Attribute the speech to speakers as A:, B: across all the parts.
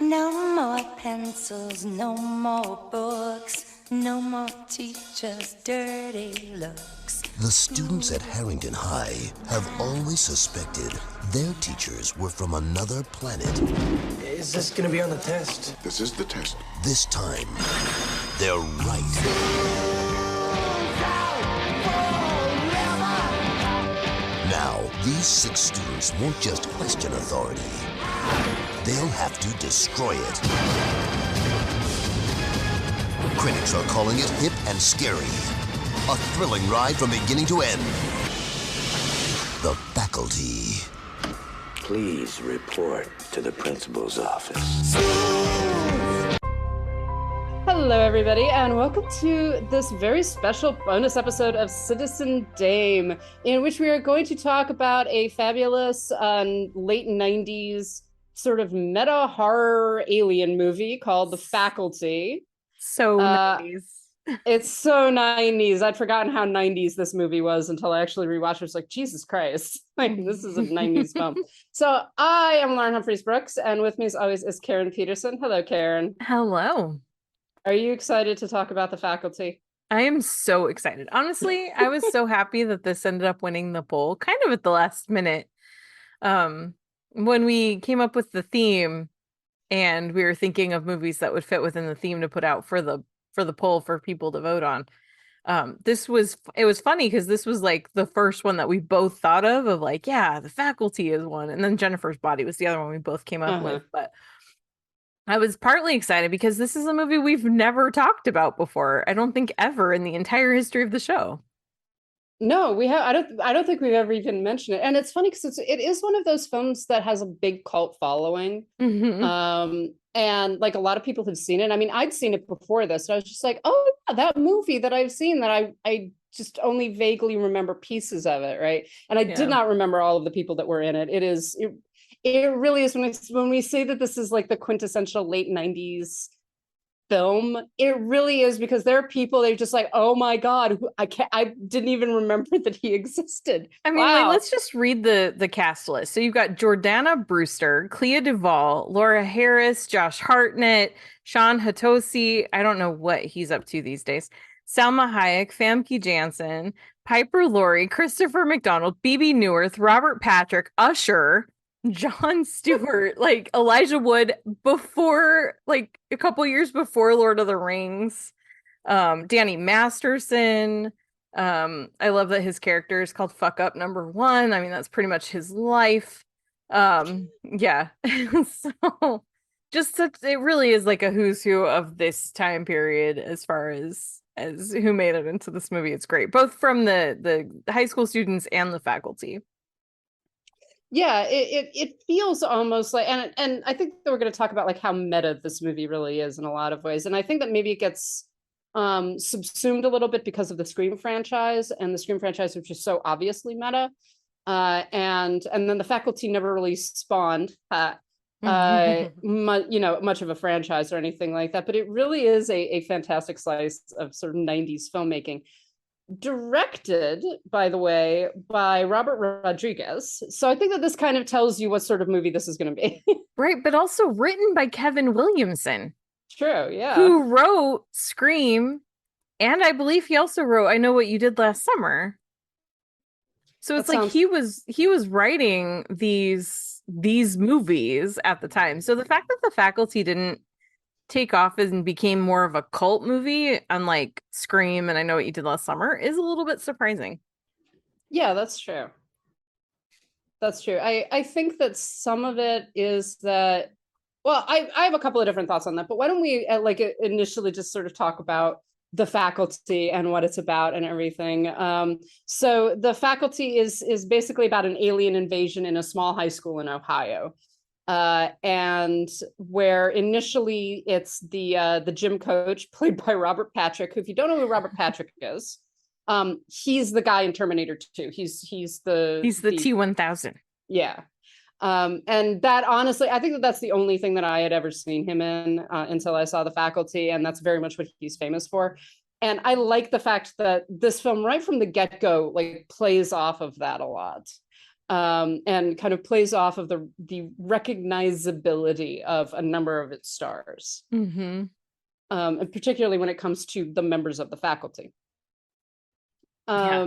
A: No more pencils, no more books, no more teachers' dirty looks.
B: The students at Harrington High have always suspected their teachers were from another planet.
C: Is this gonna be on the test?
D: This is the test.
B: This time, they're right. Now, these 6 students won't just question authority. They'll have to destroy it. Critics are calling it hip and scary. A thrilling ride from beginning to end. The Faculty.
C: Please report to the principal's office.
E: Hello, everybody, and welcome to this very special bonus episode of Citizen Dame, in which we are going to talk about a fabulous late 90s sort of meta horror alien movie called The Faculty.
F: So 90s.
E: It's so 90s. I'd forgotten how 90s this movie was until I actually rewatched it. I was like, Jesus Christ, like this is a 90s film. So I am Lauren Humphries Brooks, and with me as always is Karen Peterson. Hello, Karen.
F: Hello.
E: Are you excited to talk about The Faculty?
F: I am so excited. Honestly, I was so happy that this ended up winning the poll kind of at the last minute. When we came up with the theme and we were thinking of movies that would fit within the theme to put out for the poll for people to vote on. It was funny because this was like the first one that we both thought of like, yeah, The Faculty is one. And then Jennifer's Body was the other one we both came up with. But I was partly excited because this is a movie we've never talked about before. I don't think ever in the entire history of the show.
E: No, we have. I don't think we've ever even mentioned it. And it's funny because it is one of those films that has a big cult following.
F: Mm-hmm.
E: And like a lot of people have seen it. I mean, I'd seen it before this. So I was just like, oh, yeah, that movie that I've seen that I just only vaguely remember pieces of it, right? And I did not remember all of the people that were in it. It really is when we say that this is like the quintessential late 90s film, it really is, because there are people they're just like, oh my God, I didn't even remember that he existed.
F: I mean, like, let's just read the cast list. So you've got Jordana Brewster, Clea Duvall, Laura Harris, Josh Hartnett, Sean Hatosi, I don't know what he's up to these days, Salma Hayek, Famke Janssen, Piper Laurie, Christopher McDonald, Bebe Neuwirth, Robert Patrick, Usher, Jon Stewart, like Elijah Wood before, like a couple years before Lord of the Rings, Danny Masterson. I love that his character is called Fuck Up Number One. I mean, that's pretty much his life. Yeah. So it really is like a who's who of this time period as far as who made it into this movie. It's great, both from the high school students and the faculty.
E: Yeah, it feels almost like, and I think that we're going to talk about like how meta this movie really is in a lot of ways. And I think that maybe it gets subsumed a little bit because of the Scream franchise, and the Scream franchise, which is so obviously meta. And then the Faculty never really spawned much of a franchise or anything like that. But it really is a fantastic slice of sort of 90s filmmaking. Directed, by the way, by Robert Rodriguez. So I think that this kind of tells you what sort of movie this is going to be.
F: Right, but also written by Kevin Williamson.
E: True, yeah.
F: Who wrote Scream, and I believe he also wrote I Know What You Did Last Summer. So it's like he was writing these movies at the time. So the fact that The Faculty didn't take off and became more of a cult movie, unlike Scream and I Know What You Did Last Summer, is a little bit surprising.
E: Yeah, that's true. That's true. I think that some of it is that, well, I have a couple of different thoughts on that, but why don't we initially just sort of talk about The Faculty and what it's about and everything. So The Faculty is basically about an alien invasion in a small high school in Ohio. And where initially it's the gym coach played by Robert Patrick, who, if you don't know who Robert Patrick is, he's the guy in Terminator 2. He's the
F: T-1000.
E: Yeah. And that, honestly, I think that's the only thing that I had ever seen him in until I saw The Faculty, and that's very much what he's famous for. And I like the fact that this film, right from the get-go, like plays off of that a lot. and kind of plays off of the recognizability of a number of its stars,
F: Mm-hmm.
E: And particularly when it comes to the members of the faculty.
F: Yeah.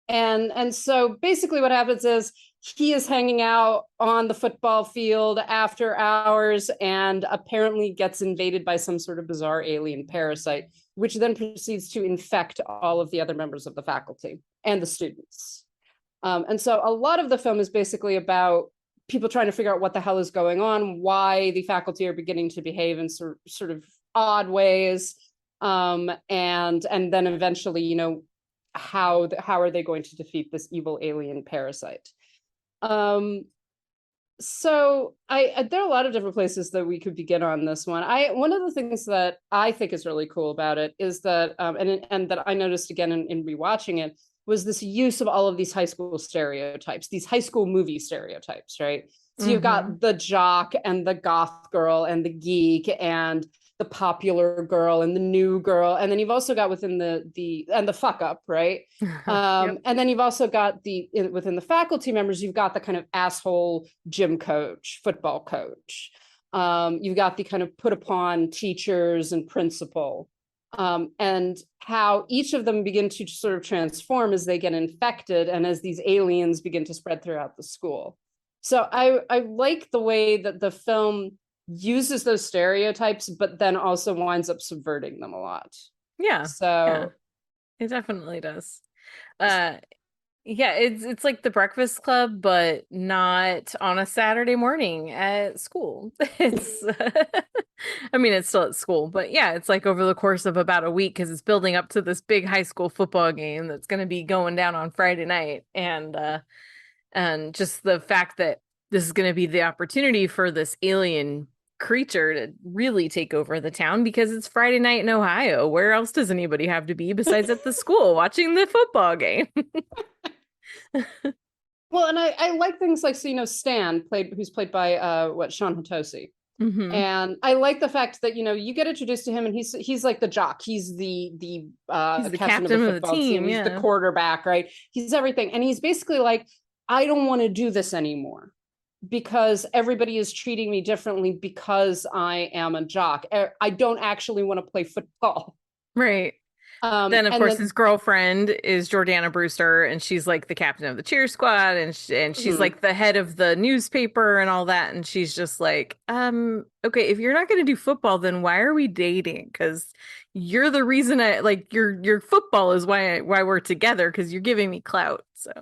E: And so basically what happens is he is hanging out on the football field after hours and apparently gets invaded by some sort of bizarre alien parasite, which then proceeds to infect all of the other members of the faculty and the students. And so a lot of the film is basically about people trying to figure out what the hell is going on, why the faculty are beginning to behave in sort of odd ways, and then eventually, you know, how are they going to defeat this evil alien parasite? So there are a lot of different places that we could begin on this one. One of the things that I think is really cool about it is that, and that I noticed again in rewatching it, was this use of all of these high school stereotypes, these high school movie stereotypes, right? So you've got the jock and the goth girl and the geek and the popular girl and the new girl, and then you've also got within the fuck up, right?
F: Yep.
E: And then you've also got within the faculty members, you've got the kind of asshole gym coach, football coach. You've got the kind of put upon teachers and principal, and how each of them begin to sort of transform as they get infected and as these aliens begin to spread throughout the school. So I like the way that the film uses those stereotypes, but then also winds up subverting them a lot.
F: Yeah.
E: So
F: yeah, it definitely does. Yeah, it's like the Breakfast Club, but not on a Saturday morning at school. It's, I mean, it's still at school, but yeah, it's like over the course of about a week because it's building up to this big high school football game that's going to be going down on Friday night, and just the fact that this is going to be the opportunity for this alien creature to really take over the town because it's Friday night in Ohio. Where else does anybody have to be besides at the school watching the football game?
E: well, and I like things like, so, you know, Stan who's played by Sean Hatosi.
F: Mm-hmm.
E: And I like the fact that, you know, you get introduced to him and he's like the jock. He's the captain of the football team. He's the quarterback, right? He's everything. And he's basically like, I don't want to do this anymore because everybody is treating me differently because I am a jock. I don't actually want to play football.
F: Right. Then of course his girlfriend is Jordana Brewster, and she's like the captain of the cheer squad, and she's like the head of the newspaper and all that, and she's just like, okay, if you're not going to do football, then why are we dating? Because you're the reason I like your football is why we're together, because you're giving me clout. So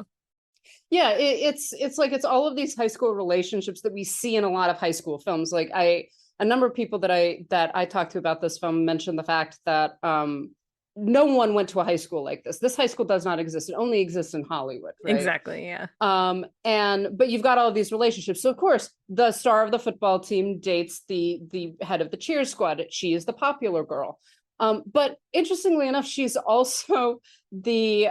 E: yeah, it's like it's all of these high school relationships that we see in a lot of high school films. Like a number of people that I talked to about this film mentioned the fact that no one went to a high school like this. This high school does not exist. It only exists in Hollywood, right?
F: Exactly, yeah.
E: But you've got all of these relationships. So of course, the star of the football team dates the head of the cheer squad. She is the popular girl. But interestingly enough, she's also the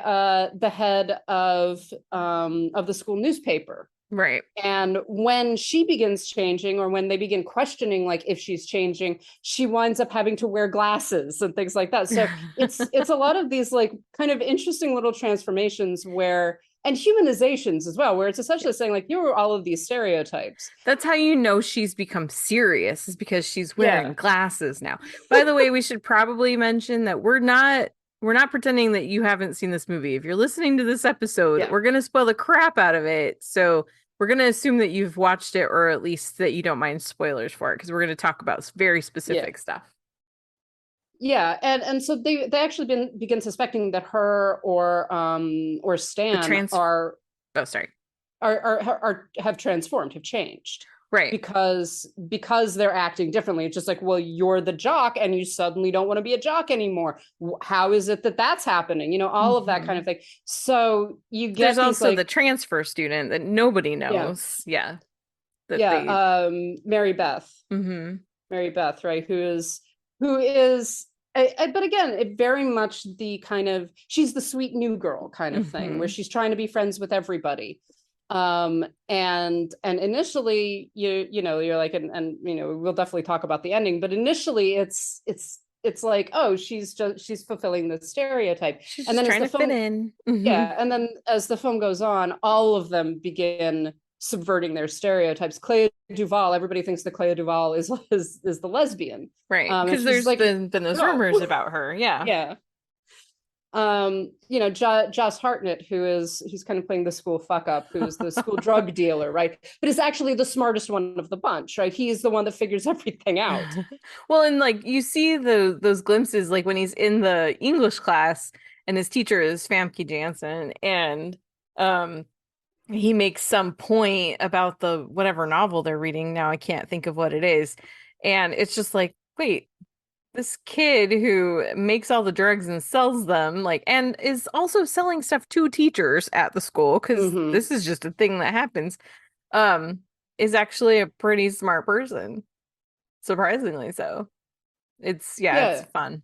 E: head of the school newspaper.
F: Right.
E: And when she begins changing, or when they begin questioning, like if she's changing, she winds up having to wear glasses and things like that. So it's a lot of these like kind of interesting little transformations and humanizations as well, where it's essentially saying like, you were all of these stereotypes.
F: That's how you know she's become serious, is because she's wearing glasses now. By the way, we should probably mention that we're not pretending that you haven't seen this movie. If you're listening to this episode, we're going to spoil the crap out of it. So we're going to assume that you've watched it, or at least that you don't mind spoilers for it, because we're going to talk about very specific stuff.
E: Yeah, and so they actually begin suspecting that her or Stan are have transformed, have changed. Right. Because they're acting differently. It's just like, well, you're the jock and you suddenly don't want to be a jock anymore. How is it that that's happening? You know, all of that kind of thing. So you get
F: there's also the transfer student that nobody knows. Yeah.
E: Mary Beth.
F: Mm-hmm.
E: Mary Beth, right? Who is but again, it very much the kind of, she's the sweet new girl kind of thing, where she's trying to be friends with everybody. And initially you're like, and you know, we'll definitely talk about the ending, but initially it's it's like, oh, she's fulfilling the stereotype.
F: She's
E: And
F: just
E: then as
F: trying
E: the
F: to
E: film,
F: fit in. Mhm.
E: yeah, and then as the film goes on, all of them begin subverting their stereotypes. Clea Duvall, everybody thinks that Clea Duvall is the lesbian.
F: Right.
E: And
F: Because
E: she's
F: there's
E: like,
F: been those
E: no.
F: rumors about her. Yeah.
E: Yeah. Josh Hartnett, he's kind of playing the school fuck up, who's the school drug dealer, right? But is actually the smartest one of the bunch, right? He's the one that figures everything out.
F: Well, and like you see those glimpses, like when he's in the English class and his teacher is Famke Janssen, and he makes some point about the whatever novel they're reading. Now I can't think of what it is. And it's just like, wait, this kid who makes all the drugs and sells them, like, and is also selling stuff to teachers at the school, because
E: Mhm.
F: this is just a thing that happens, is actually a pretty smart person. Surprisingly so. It's
E: Yeah.
F: fun.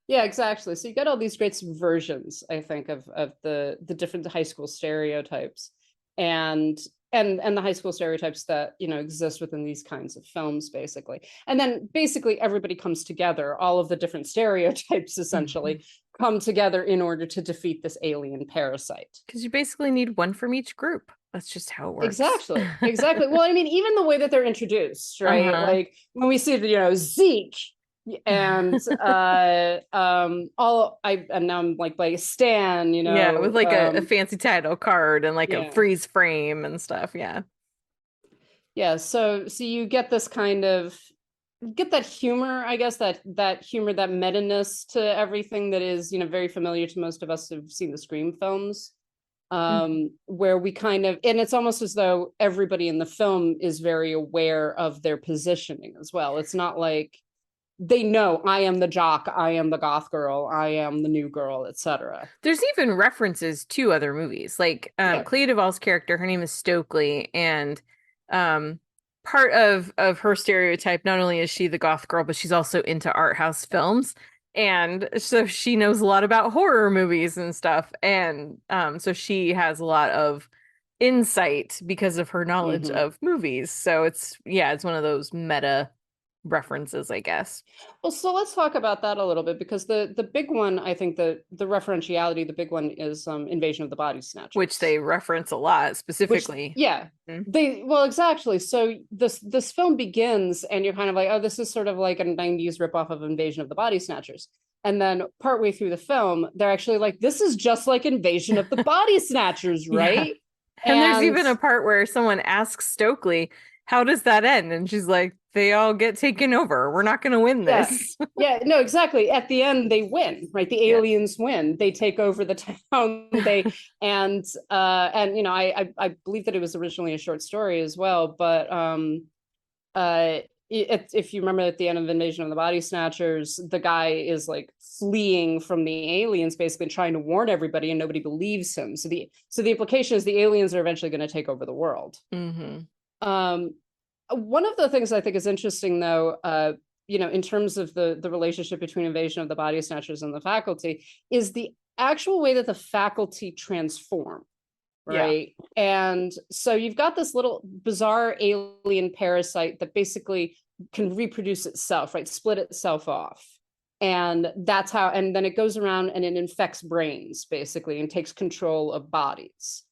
E: Yeah, exactly. So you get all these great subversions, I think, of the different high school stereotypes and the high school stereotypes that, exist within these kinds of films, basically. And then basically everybody comes together, all of the different stereotypes essentially come together in order to defeat this alien parasite.
F: Because you basically need one from each group. That's just how it works.
E: Exactly. Well, I mean, even the way that they're introduced, right? Like when we see, Zeke and and now I'm like Stan,
F: yeah, with like a fancy title card and like a freeze frame and stuff.
E: So you get this kind of that humor, I guess, that humor, that meta-ness to everything that is, very familiar to most of us who've seen the Scream films, where we kind of, and it's almost as though everybody in the film is very aware of their positioning as well. It's not like they know, I am the jock, I am the goth girl, I am the new girl, etc.
F: There's even references to other movies, like Clea Duvall's character, her name is Stokely, and part of her stereotype, not only is she the goth girl, but she's also into art house films, and so she knows a lot about horror movies and stuff, and so she has a lot of insight because of her knowledge of movies. So it's one of those meta references, I guess.
E: Well, so let's talk about that a little bit, because the big one, I think the referentiality, the big one is Invasion of the Body Snatchers,
F: which they reference a lot, specifically.
E: Exactly. So this film begins and you're kind of like, oh, this is sort of like a 90s ripoff of Invasion of the Body Snatchers. And then partway through the film, they're actually like, this is just like Invasion of the Body Snatchers, right?
F: And there's even a part where someone asks Stokely, how does that end? And she's like, they all get taken over. We're not going to win this.
E: No, exactly. At the end, they win, right? The aliens win. They take over the town. And I believe that it was originally a short story as well. But if you remember, at the end of Invasion of the Body Snatchers, the guy is like fleeing from the aliens, basically trying to warn everybody, and nobody believes him. So the implication is the aliens are eventually going to take over the world. One of the things I think is interesting, though, in terms of the relationship between Invasion of the Body Snatchers and the faculty, is the actual way that the faculty transform, right? And so you've got this little bizarre alien parasite that basically can reproduce itself, right? Split itself off. And that's how, and then it goes around and it infects brains, basically, and takes control of bodies.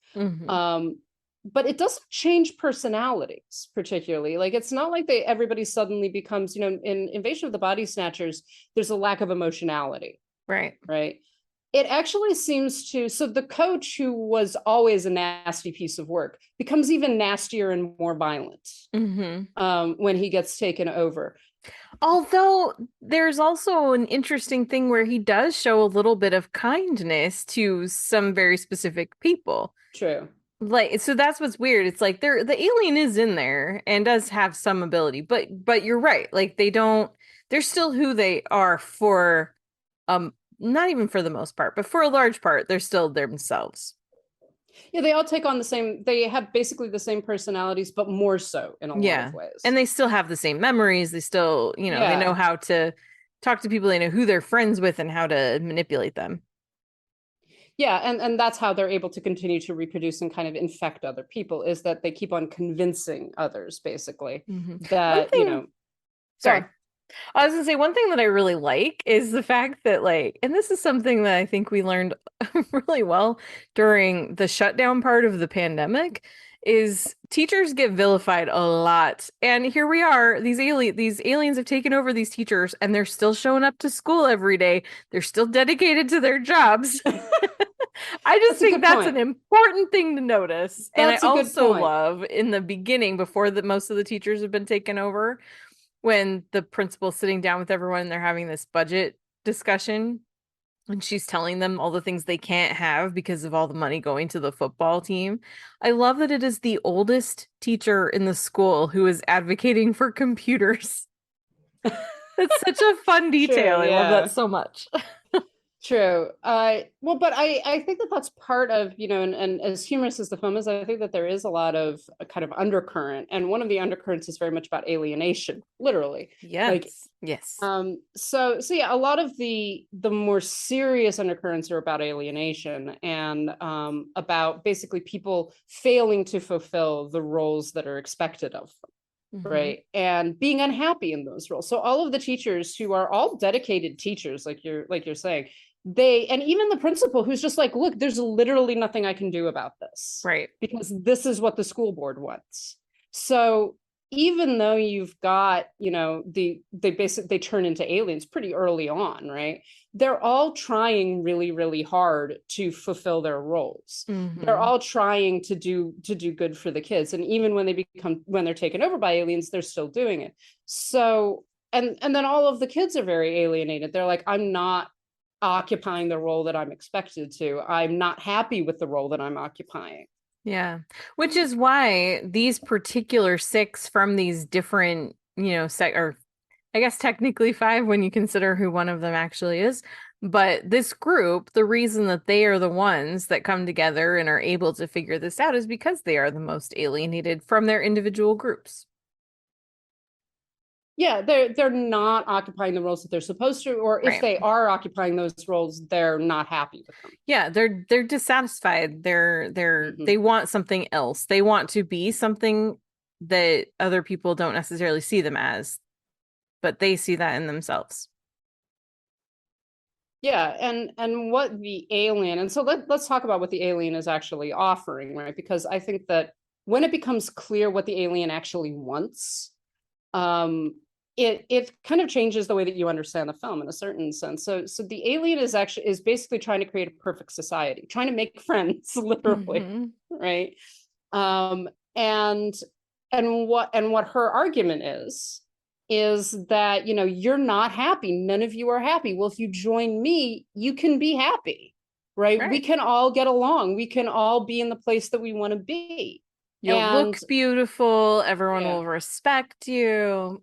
E: But it doesn't change personalities particularly. Like, it's not like everybody suddenly becomes, in Invasion of the Body Snatchers, there's a lack of emotionality.
F: Right.
E: It actually seems to, so the coach, who was always a nasty piece of work, becomes even nastier and more violent when he gets taken over.
F: Although there's also an interesting thing where he does show a little bit of kindness to some very specific people.
E: True.
F: Like, so that's what's weird. It's like the alien is in there and does have some ability, but you're right. Like, they're still who they are for, not even for the most part, but for a large part, they're still themselves.
E: Yeah, they all take on they have basically the same personalities, but more so in a lot of ways.
F: And they still have the same memories. They still, they know how to talk to people. They know who they're friends with and how to manipulate them.
E: Yeah, and that's how they're able to continue to reproduce and kind of infect other people, is that they keep on convincing others, basically, that,
F: Sorry. I was gonna say one thing that I really like is the fact that like, and this is something that I think we learned really well during the shutdown part of the pandemic, is teachers get vilified a lot. And here we are, these aliens have taken over these teachers and they're still showing up to school every day. They're still dedicated to their jobs. I just
E: That's a
F: think
E: good
F: that's
E: point.
F: an important thing to notice. And I
E: That's a good
F: also
E: point.
F: love in the beginning, before most of the teachers have been taken over, when the principal's sitting down with everyone and they're having this budget discussion and she's telling them all the things they can't have because of all the money going to the football team. I love that it is the oldest teacher in the school who is advocating for computers. It's such a fun detail. I love
E: yeah.
F: that so much.
E: True. Well, but I think that that's part of, and as humorous as the film is, I think that there is a lot of a kind of undercurrent. And one of the undercurrents is very much about alienation, literally. Like,
F: Yes.
E: so yeah, a lot of the more serious undercurrents are about alienation and about basically people failing to fulfill the roles that are expected of them.
F: Mhm.
E: Right. And being unhappy in those roles. So all of the teachers who are all dedicated teachers, like you're saying, and even the principal who's just like, look, there's literally nothing I can do about this.
F: Right.
E: Because this is what the school board wants. So even though you've got, they turn into aliens pretty early on, right? They're all trying really, really hard to fulfill their roles. They're all trying to do good for the kids. And even when they're taken over by aliens, they're still doing it. So, and then all of the kids are very alienated. They're like, I'm not occupying the role that I'm expected to. I'm not happy with the role that I'm occupying.
F: Yeah. Which is why these particular 6 from these different, or I guess technically 5 when you consider who one of them actually is. But this group, the reason that they are the ones that come together and are able to figure this out is because they are the most alienated from their individual groups.
E: Yeah, they're not occupying the roles that they're supposed to, or if
F: Right.
E: they are occupying those roles, they're not happy with them.
F: Yeah, they're dissatisfied. They want something else. They want to be something that other people don't necessarily see them as, but they see that in themselves.
E: Yeah, and what the alien, and so let's talk about what the alien is actually offering, right? Because I think that when it becomes clear what the alien actually wants, it kind of changes the way that you understand the film in a certain sense. So the alien is basically trying to create a perfect society, trying to make friends, literally, right? And what her argument is that, you're not happy. None of you are happy. Well, if you join me, you can be happy, right? We can all get along. We can all be in the place that we want to be.
F: You'll look beautiful. Everyone will respect you.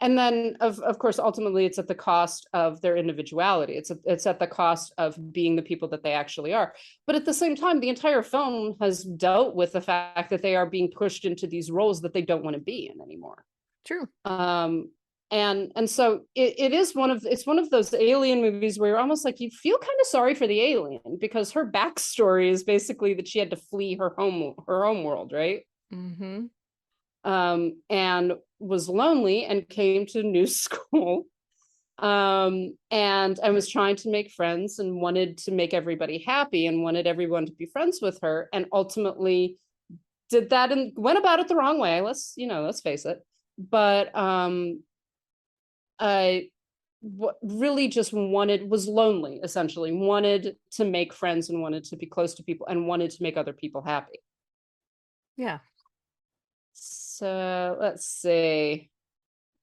E: And then, of course, ultimately, it's at the cost of their individuality. It's at the cost of being the people that they actually are. But at the same time, the entire film has dealt with the fact that they are being pushed into these roles that they don't want to be in anymore.
F: True.
E: And so it's one of those alien movies where you're almost like, you feel kind of sorry for the alien, because her backstory is basically that she had to flee her home world, right? And was lonely and came to new school, and was trying to make friends and wanted to make everybody happy and wanted everyone to be friends with her, and ultimately did that and went about it the wrong way. Let's face it. But I really just was lonely, essentially, wanted to make friends and wanted to be close to people and wanted to make other people happy.
F: Yeah.
E: So let's see.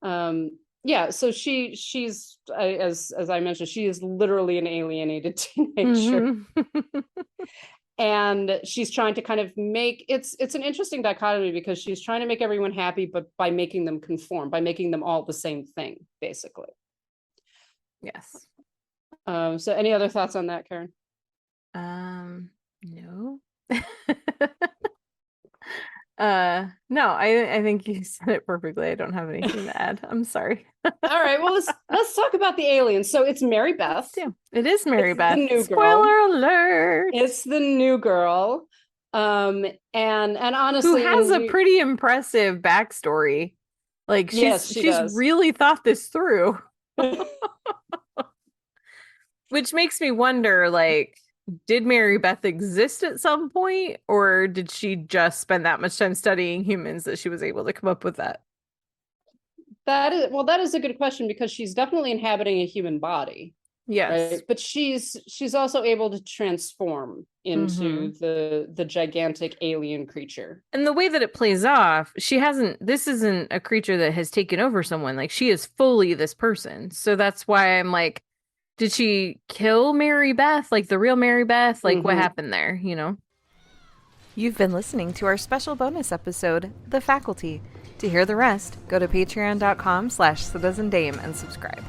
E: So she's as I mentioned, she is literally an alienated teenager. And she's trying to kind of it's an interesting dichotomy, because she's trying to make everyone happy, but by making them conform, by making them all the same thing, basically.
F: Yes.
E: So any other thoughts on that, Karen?
F: No. No, I think you said it perfectly. I don't have anything to add. I'm sorry.
E: All right, well, let's talk about the aliens. So it's Mary Beth.
F: It is Mary Beth.
E: The new
F: Spoiler alert.
E: It's the new girl. And honestly,
F: who has a pretty impressive backstory. Like
E: Yes, she
F: she's
E: does.
F: really thought this through. Which makes me wonder, like, did Mary Beth exist at some point, or did she just spend that much time studying humans that she was able to come up with that?
E: That is a good question, because she's definitely inhabiting a human body,
F: Yes.
E: right? But she's also able to transform into the gigantic alien creature.
F: And the way that it plays off, this isn't a creature that has taken over someone. Like, she is fully this person. So that's why I'm like, did she kill Mary Beth? Like the real Mary Beth? Like what happened there, you know?
D: You've been listening to our special bonus episode, The Faculty. To hear the rest, go to patreon.com/citizendame and subscribe.